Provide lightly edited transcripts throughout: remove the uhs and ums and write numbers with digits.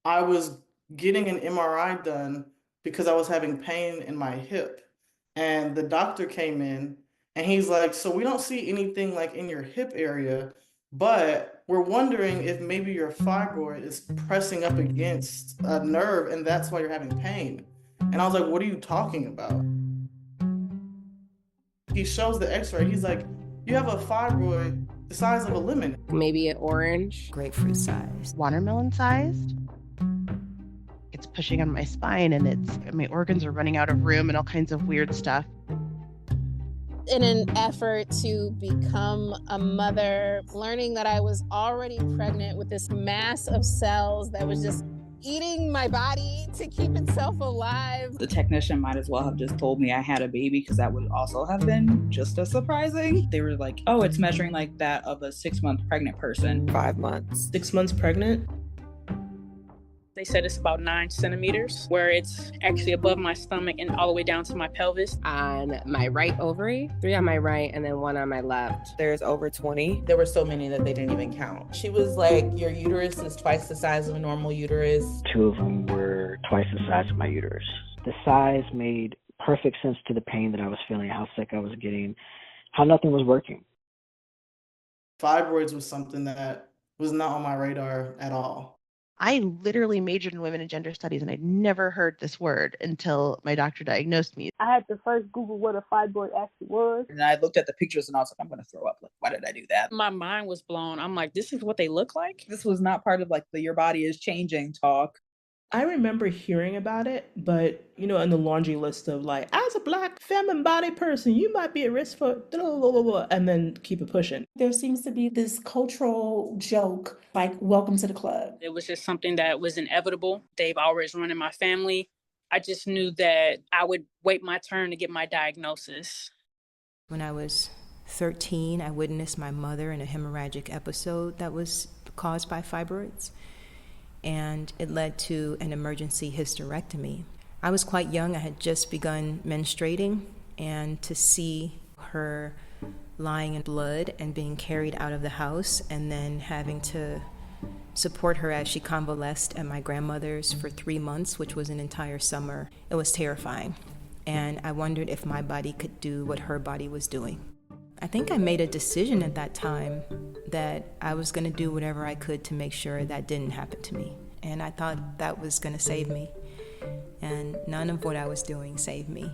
I was getting an MRI done because I was having pain in my hip. And the doctor came in and he's like, "So we don't see anything like in your hip area, but we're wondering if maybe your fibroid is pressing up against a nerve and that's why you're having pain." And I was like, "What are you talking about?" He shows the x-ray. He's like, "You have a fibroid the size of a lemon." Maybe an orange. Grapefruit size. Watermelon sized. It's pushing on my spine and my organs are running out of room and all kinds of weird stuff. In an effort to become a mother, learning that I was already pregnant with this mass of cells that was just eating my body to keep itself alive. The technician might as well have just told me I had a baby, because that would also have been just as surprising. They were like, "Oh, it's measuring like that of a 6-month pregnant person." 5 months. 6 months pregnant? They said it's about 9 centimeters, where it's actually above my stomach and all the way down to my pelvis. On my right ovary, 3 on my right, and then 1 on my left. There's over 20. There were so many that they didn't even count. She was like, "Your uterus is twice the size of a normal uterus." 2 of them were twice the size of my uterus. The size made perfect sense to the pain that I was feeling, how sick I was getting, how nothing was working. Fibroids was something that was not on my radar at all. I literally majored in women and gender studies and I'd never heard this word until my doctor diagnosed me. I had to first Google what a fibroid actually was. And I looked at the pictures and I was like, I'm going to throw up. Like, why did I do that? My mind was blown. I'm like, this is what they look like? This was not part of like the your body is changing talk. I remember hearing about it, but in the laundry list of like, as a Black femme bodied person, you might be at risk for blah, blah, blah, blah, and then keep it pushing. There seems to be this cultural joke like, welcome to the club. It was just something that was inevitable. They've always run in my family. I just knew that I would wait my turn to get my diagnosis. When I was 13, I witnessed my mother in a hemorrhagic episode that was caused by fibroids, and it led to an emergency hysterectomy. I was quite young. I had just begun menstruating, and to see her lying in blood and being carried out of the house and then having to support her as she convalesced at my grandmother's for 3 months, which was an entire summer, it was terrifying. And I wondered if my body could do what her body was doing. I think I made a decision at that time that I was going to do whatever I could to make sure that didn't happen to me. And I thought that was going to save me. And none of what I was doing saved me.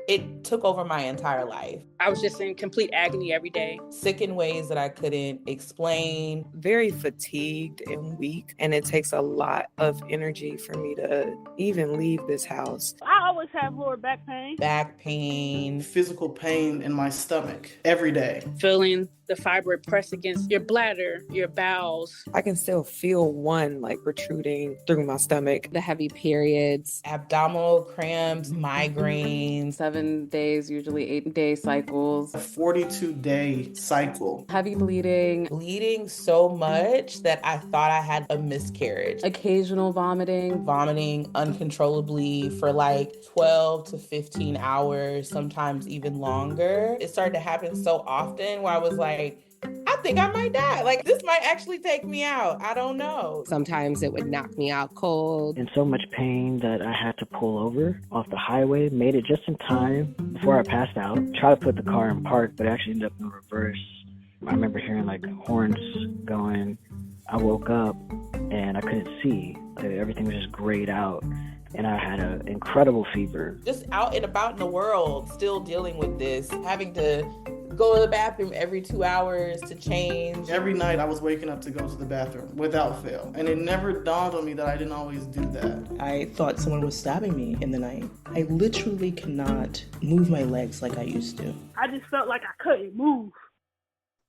It took over my entire life. I was just in complete agony every day. Sick in ways that I couldn't explain. Very fatigued and weak, and it takes a lot of energy for me to even leave this house. I always have lower back pain. Back pain. Physical pain in my stomach every day. Feeling the fibroid press against your bladder, your bowels. I can still feel one like protruding through my stomach. The heavy periods. Abdominal cramps, migraines. 7 days, usually 8-day cycles. A 42-day cycle. Heavy bleeding. Bleeding so much that I thought I had a miscarriage. Occasional vomiting. Vomiting uncontrollably for like 12 to 15 hours, sometimes even longer. It started to happen so often where I was like, I think I might die. Like, this might actually take me out. I don't know. Sometimes it would knock me out cold. In so much pain that I had to pull over off the highway, made it just in time before I passed out. Tried to put the car in park, but it actually ended up in reverse. I remember hearing like horns going. I woke up and I couldn't see. Everything was just grayed out. And I had an incredible fever. Just out and about in the world, still dealing with this, having to go to the bathroom every 2 hours to change. Every night I was waking up to go to the bathroom without fail. And it never dawned on me that I didn't always do that. I thought someone was stabbing me in the night. I literally cannot move my legs like I used to. I just felt like I couldn't move.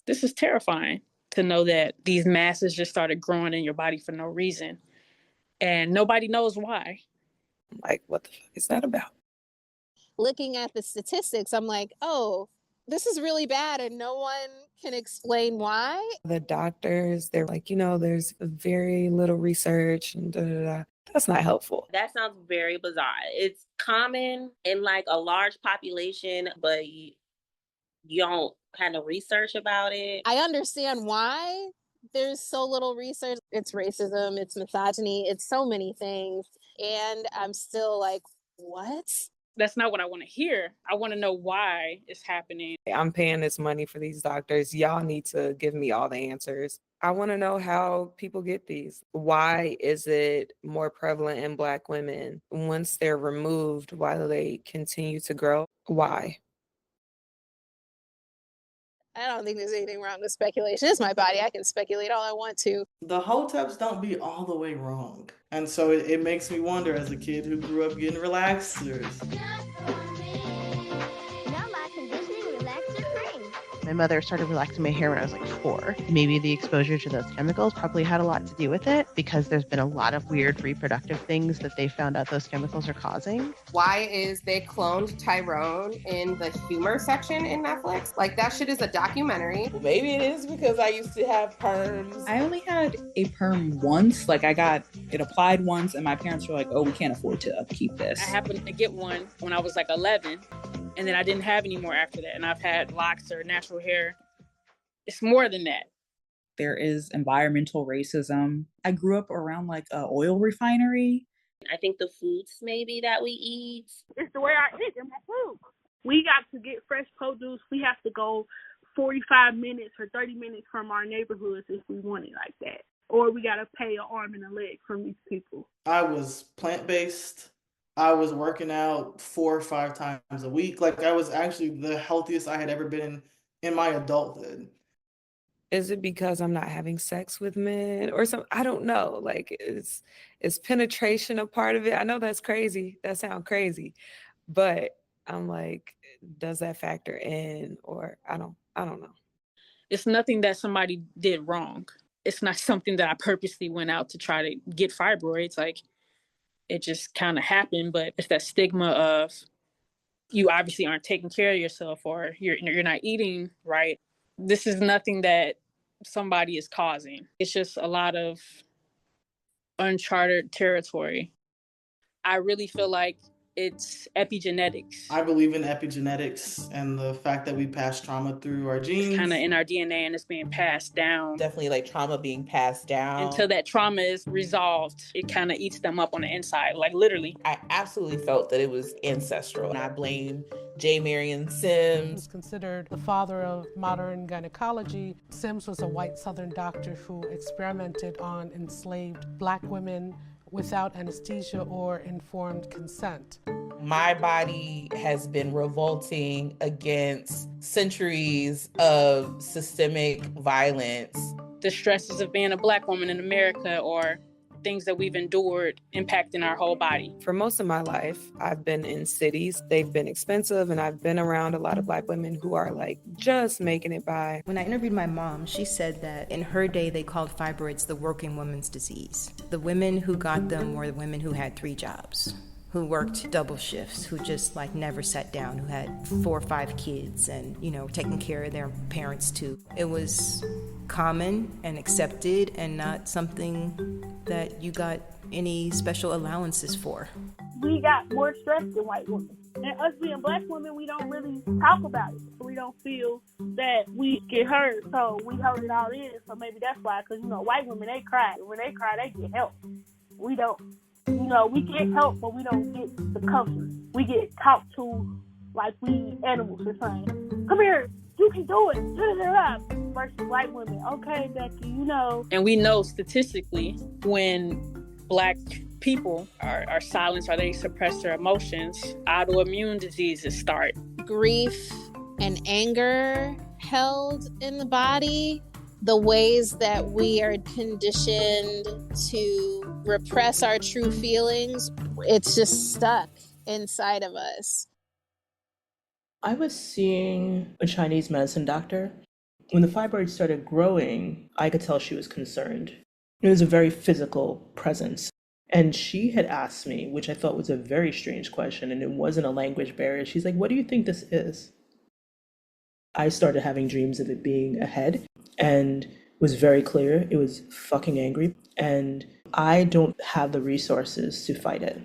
This is terrifying to know that these masses just started growing in your body for no reason. And nobody knows why. Like, what the fuck is that about? Looking at the statistics, I'm like, oh, this is really bad and no one can explain why. The doctors, they're like, there's very little research and da-da-da. That's not helpful. That sounds very bizarre. It's common in like a large population, but you don't kind of research about it. I understand why There's so little research. It's racism, it's misogyny, it's so many things. And I'm still like, what? That's not what I want to hear. I want to know why it's happening. I'm paying this money for these doctors. Y'all need to give me all the answers. I want to know how people get these. Why is it more prevalent in Black women? Once they're removed, why do they continue to grow? Why? I don't think there's anything wrong with speculation. It's my body. I can speculate all I want to. The hoteps don't be all the way wrong. And so it makes me wonder, as a kid who grew up getting relaxers. My mother started relaxing my hair when I was like 4. Maybe the exposure to those chemicals probably had a lot to do with it, because there's been a lot of weird reproductive things that they found out those chemicals are causing. Why is they cloned Tyrone in the humor section in Netflix? Like, that shit is a documentary. Maybe it is because I used to have perms. I only had a perm once. Like, I got it applied once, and my parents were like, oh, we can't afford to upkeep this. I happened to get one when I was like 11, and then I didn't have any more after that. And I've had locks or natural hair. It's more than that. There is environmental racism. I grew up around like an oil refinery. I think the foods maybe that we eat. It's the way I eat in my food. We got to get fresh produce. We have to go 45 minutes or 30 minutes from our neighborhoods if we want it like that. Or we got to pay an arm and a leg from these people. I was plant-based. I was working out 4 or 5 times a week. Like, I was actually the healthiest I had ever been in my adulthood. Is it because I'm not having sex with men or something? I don't know. Like, is penetration a part of it? I know that's crazy. That sounds crazy. But I'm like, does that factor in? Or I don't know. It's nothing that somebody did wrong. It's not something that I purposely went out to try to get fibroids. Like, it just kind of happened, but it's that stigma of you obviously aren't taking care of yourself, or you're not eating right. This is nothing that somebody is causing. It's just a lot of uncharted territory. I really feel like it's epigenetics. I believe in epigenetics and the fact that we pass trauma through our genes. It's kind of in our DNA, and it's being passed down. Definitely like trauma being passed down. Until that trauma is resolved, it kind of eats them up on the inside, like literally. I absolutely felt that it was ancestral, and I blame J. Marion Sims. He's considered the father of modern gynecology. Sims was a white Southern doctor who experimented on enslaved Black women without anesthesia or informed consent. My body has been revolting against centuries of systemic violence. The stresses of being a Black woman in America, or things that we've endured, impacting our whole body. For most of my life, I've been in cities. They've been expensive, and I've been around a lot of Black women who are like just making it by. When I interviewed my mom, she said that in her day they called fibroids the working woman's disease. The women who got them were the women who had 3 jobs, who worked double shifts, who just like never sat down, who had 4 or 5 kids and, taking care of their parents too. It was common and accepted and not something that you got any special allowances for. We got more stress than white women. And us being Black women, we don't really talk about it. We don't feel that we get hurt, so we hold it all in. So maybe that's why, because, white women, they cry. When they cry, they get help. We don't. We get help, but we don't get the comfort. We get talked to like we animals are saying, come here, you can do it. Versus white women, okay, Becky, And we know statistically when Black people are silenced or they suppress their emotions, autoimmune diseases start. Grief and anger held in the body, the ways that we are conditioned to repress our true feelings, it's just stuck inside of us. I was seeing a Chinese medicine doctor. When the fibroids started growing, I could tell she was concerned. It was a very physical presence. And she had asked me, which I thought was a very strange question, and it wasn't a language barrier. She's like, what do you think this is? I started having dreams of it being a head, and was very clear. It was fucking angry. And I don't have the resources to fight it.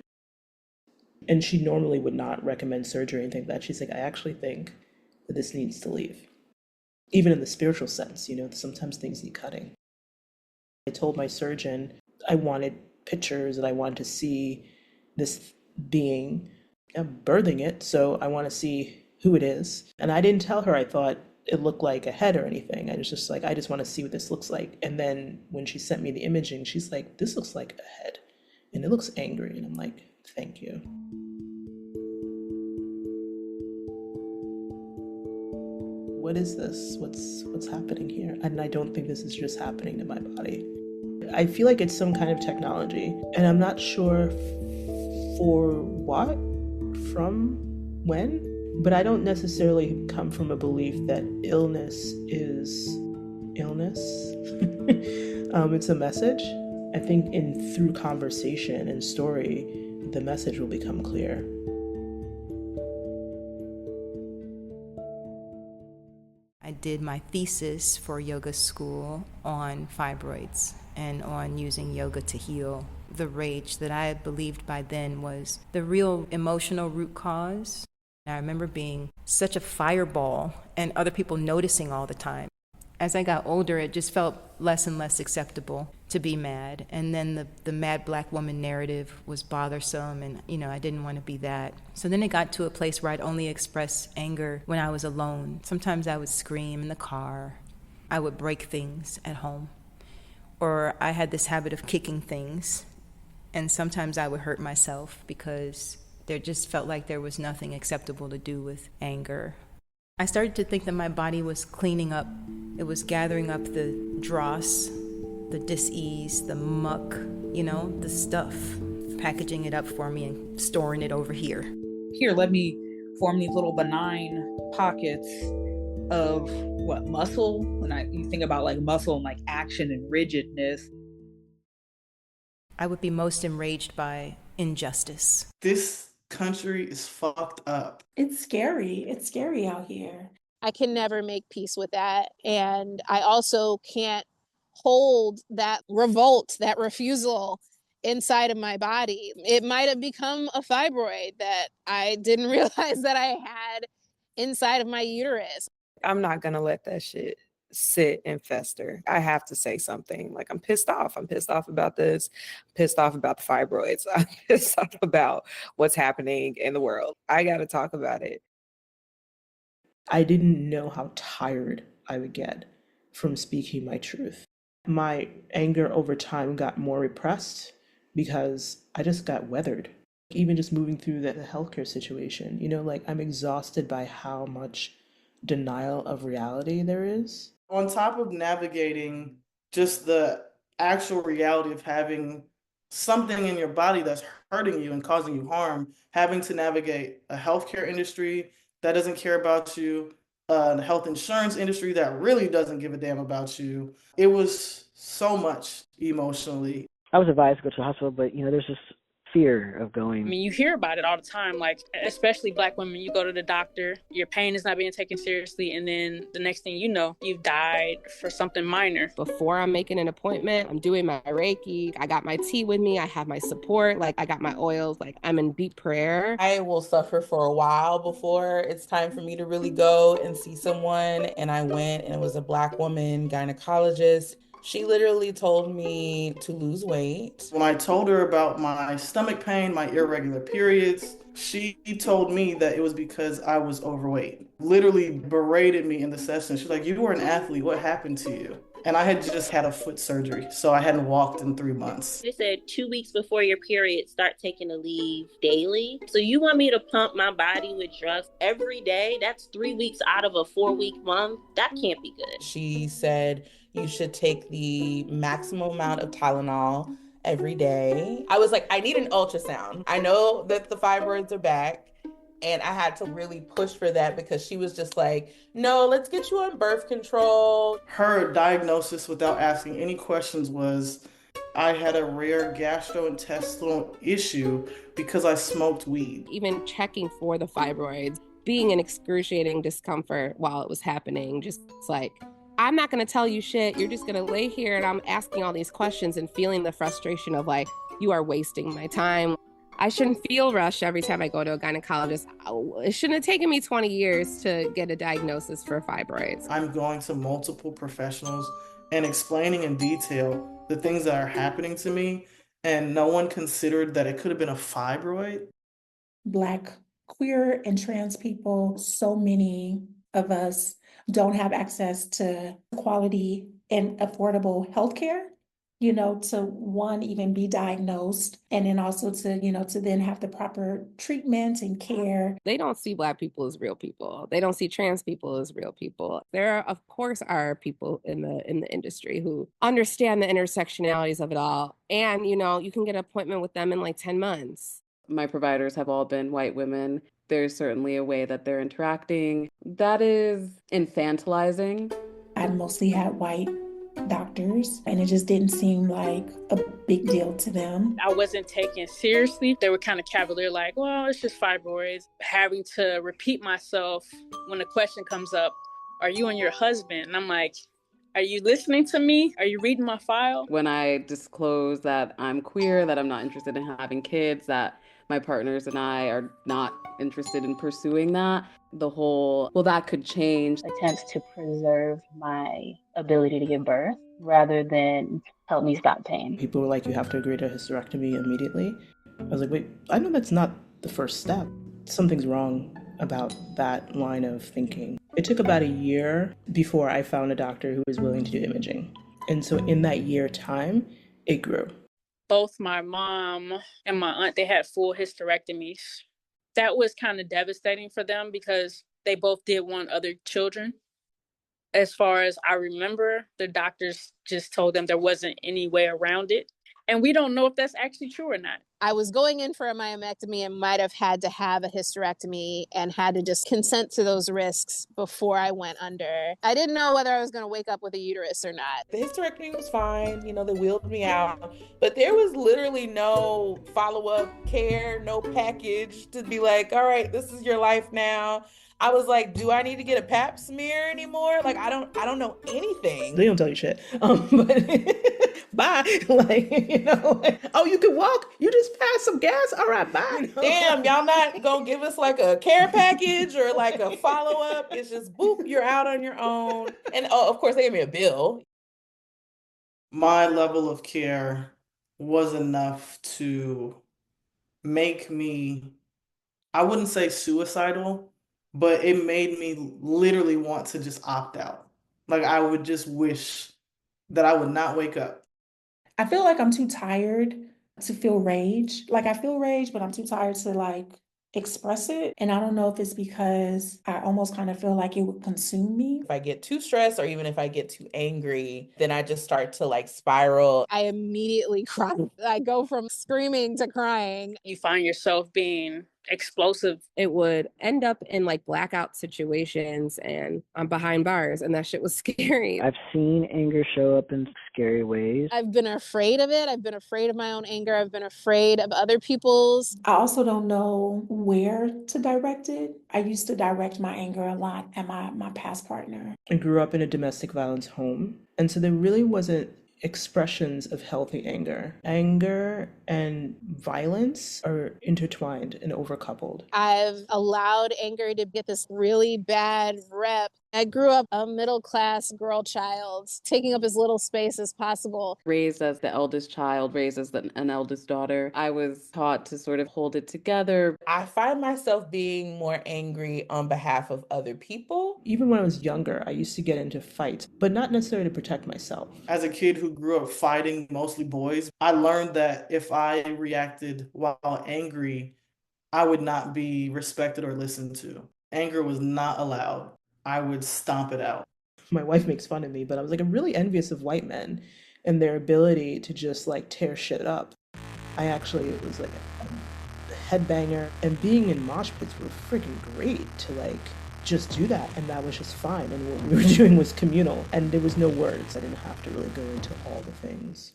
And she normally would not recommend surgery or anything like that. She's like, I actually think that this needs to leave. Even in the spiritual sense, sometimes things need cutting. I told my surgeon I wanted pictures and I wanted to see this being. I'm birthing it, so I want to see who it is. And I didn't tell her I thought it looked like a head or anything. I was just like, I just want to see what this looks like. And then when she sent me the imaging, she's like, this looks like a head and it looks angry. And I'm like, thank you. What is this? What's happening here? And I don't think this is just happening to my body. I feel like it's some kind of technology, and I'm not sure for what, from when, but I don't necessarily come from a belief that illness is illness. It's a message. I think through conversation and story, the message will become clear. I did my thesis for yoga school on fibroids and on using yoga to heal the rage that I had believed by then was the real emotional root cause. I remember being such a fireball and other people noticing all the time. As I got older, it just felt less and less acceptable to be mad. And then the mad black woman narrative was bothersome, and I didn't want to be that. So then it got to a place where I'd only express anger when I was alone. Sometimes I would scream in the car. I would break things at home. Or I had this habit of kicking things. And sometimes I would hurt myself because there just felt like there was nothing acceptable to do with anger. I started to think that my body was cleaning up. It was gathering up the dross, the dis-ease, the muck, the stuff, packaging it up for me and storing it over here. Here, let me form these little benign pockets of muscle. When you think about like muscle and like action and rigidness. I would be most enraged by injustice. This country is fucked up. It's scary. It's scary out here. I can never make peace with that. And I also can't hold that revolt, that refusal inside of my body. It might have become a fibroid that I didn't realize that I had inside of my uterus. I'm not going to let that shit sit and fester. I have to say something. Like, I'm pissed off. I'm pissed off about this. I'm pissed off about the fibroids. I'm pissed off about what's happening in the world. I got to talk about it. I didn't know how tired I would get from speaking my truth. My anger over time got more repressed because I just got weathered. Even just moving through the healthcare situation, I'm exhausted by how much denial of reality there is. On top of navigating just the actual reality of having something in your body that's hurting you and causing you harm, having to navigate a healthcare industry that doesn't care about you, the health insurance industry that really doesn't give a damn about you. It was so much emotionally. I was advised to go to the hospital, but there's just fear of going. I mean, you hear about it all the time, like, especially Black women, you go to the doctor, your pain is not being taken seriously, and then the next thing you know, you've died for something minor. Before I'm making an appointment, I'm doing my Reiki, I got my tea with me, I have my support, I got my oils, I'm in deep prayer. I will suffer for a while before it's time for me to really go and see someone. And I went, and it was a Black woman gynecologist. She literally told me to lose weight. When I told her about my stomach pain, my irregular periods, she told me that it was because I was overweight. Literally berated me in the session. She's like, you were an athlete, what happened to you? And I had just had a foot surgery, so I hadn't walked in 3 months. They said 2 weeks before your period, start taking a leave daily. So you want me to pump my body with drugs every day? That's 3 weeks out of a 4-week month. That can't be good. She said you should take the maximum amount of Tylenol every day. I was like, I need an ultrasound. I know that the fibroids are back. And I had to really push for that because she was just like, no, let's get you on birth control. Her diagnosis without asking any questions was, I had a rare gastrointestinal issue because I smoked weed. Even checking for the fibroids, being in excruciating discomfort while it was happening, just I'm not going to tell you shit. You're just going to lay here and I'm asking all these questions and feeling the frustration of you are wasting my time. I shouldn't feel rushed every time I go to a gynecologist. It shouldn't have taken me 20 years to get a diagnosis for fibroids. I'm going to multiple professionals and explaining in detail the things that are happening to me, and no one considered that it could have been a fibroid. Black, queer, and trans people, so many of us don't have access to quality and affordable healthcare, to one, even be diagnosed, and then also to then have the proper treatment and care. They don't see Black people as real people. They don't see trans people as real people. There, of course, are people in the industry who understand the intersectionalities of it all. And, you can get an appointment with them in like 10 months. My providers have all been white women. There's certainly a way that they're interacting that is infantilizing. I mostly had white doctors, and it just didn't seem like a big deal to them. I wasn't taken seriously. They were kind of cavalier, like, well, it's just fibroids. Having to repeat myself when the question comes up, are you and your husband? And I'm like, are you listening to me? Are you reading my file? When I disclose that I'm queer, that I'm not interested in having kids, that my partners and I are not interested in pursuing that, the whole, well, that could change. Attempts to preserve my ability to give birth rather than help me stop pain. People were like, you have to agree to a hysterectomy immediately. I was like, wait, I know that's not the first step. Something's wrong about that line of thinking. It took about a year before I found a doctor who was willing to do imaging. And so in that year time, it grew. Both my mom and my aunt, they had full hysterectomies. That was kind of devastating for them because they both did want other children. As far as I remember, the doctors just told them there wasn't any way around it. And we don't know if that's actually true or not. I was going in for a myomectomy and might have had to have a hysterectomy and had to just consent to those risks before I went under. I didn't know whether I was going to wake up with a uterus or not. The hysterectomy was fine. They wheeled me out. But there was literally no follow-up care, no package to be like, all right, this is your life now. I was like, do I need to get a pap smear anymore? Like, I don't know anything. They don't tell you shit. But bye. Oh, you can walk? You just passed some gas? All right, bye. Damn, y'all not gonna give us like a care package or like a follow-up? It's just boop, you're out on your own. And of course they gave me a bill. My level of care was enough to make me, I wouldn't say suicidal, but it made me literally want to just opt out. Like, I would just wish that I would not wake up. I feel like I'm too tired to feel rage. Like, I feel rage, but I'm too tired to express it. And I don't know if it's because I almost kind of feel like it would consume me. If I get too stressed or even if I get too angry, then I just start to spiral. I immediately cry. I go from screaming to crying. You find yourself being explosive. It would end up in blackout situations, and I'm behind bars, and that shit was scary. I've seen anger show up in scary ways. I've been afraid of it. I've been afraid of my own anger. I've been afraid of other people's. I also don't know where to direct it. I used to direct my anger a lot at my past partner. I grew up in a domestic violence home, and so there really wasn't expressions of healthy anger. Anger and violence are intertwined and overcoupled. I've allowed anger to get this really bad rep. I grew up a middle-class girl child, taking up as little space as possible. Raised as the eldest child, raised as an eldest daughter, I was taught to sort of hold it together. I find myself being more angry on behalf of other people. Even when I was younger, I used to get into fights, but not necessarily to protect myself. As a kid who grew up fighting mostly boys, I learned that if I reacted while angry, I would not be respected or listened to. Anger was not allowed. I would stomp it out. My wife makes fun of me, but I was I'm really envious of white men and their ability to just tear shit up. I actually was a headbanger, and being in mosh pits were freaking great to just do that, and that was just fine. And what we were doing was communal, and there was no words. I didn't have to really go into all the things.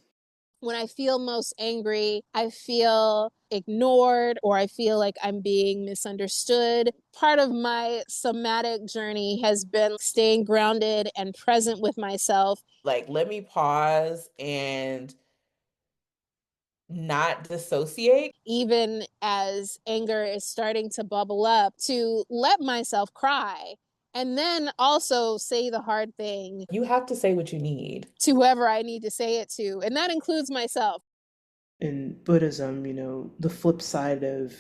When I feel most angry, I feel ignored, or I feel like I'm being misunderstood. Part of my somatic journey has been staying grounded and present with myself. Let me pause and not dissociate. Even as anger is starting to bubble up, to let myself cry And then also say the hard thing. You have to say what you need to whoever I need to say it to. And that includes myself. In Buddhism, the flip side of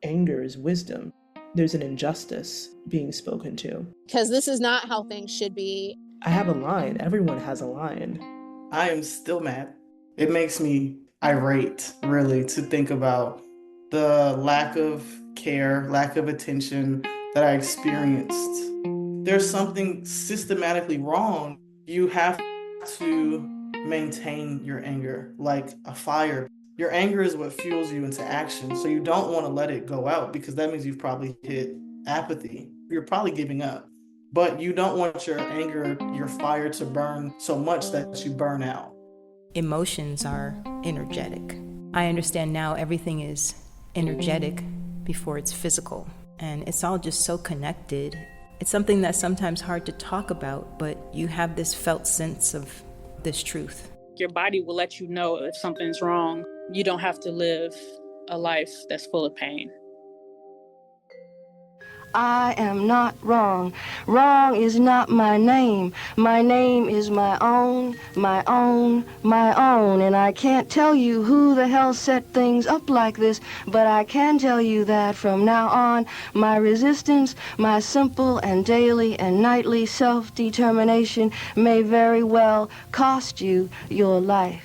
anger is wisdom. There's an injustice being spoken to. Because this is not how things should be. I have a line. Everyone has a line. I am still mad. It makes me irate, really, to think about the lack of care, lack of attention that I experienced. There's something systematically wrong. You have to maintain your anger like a fire. Your anger is what fuels you into action, so you don't want to let it go out because that means you've probably hit apathy. You're probably giving up, but you don't want your anger, your fire to burn so much that you burn out. Emotions are energetic. I understand now everything is energetic before it's physical, and it's all just so connected. It's something that's sometimes hard to talk about, but you have this felt sense of this truth. Your body will let you know if something's wrong. You don't have to live a life that's full of pain. I am not wrong. Wrong is not my name. My name is my own, my own, my own. And I can't tell you who the hell set things up like this, but I can tell you that from now on, my resistance, my simple and daily and nightly self-determination may very well cost you your life.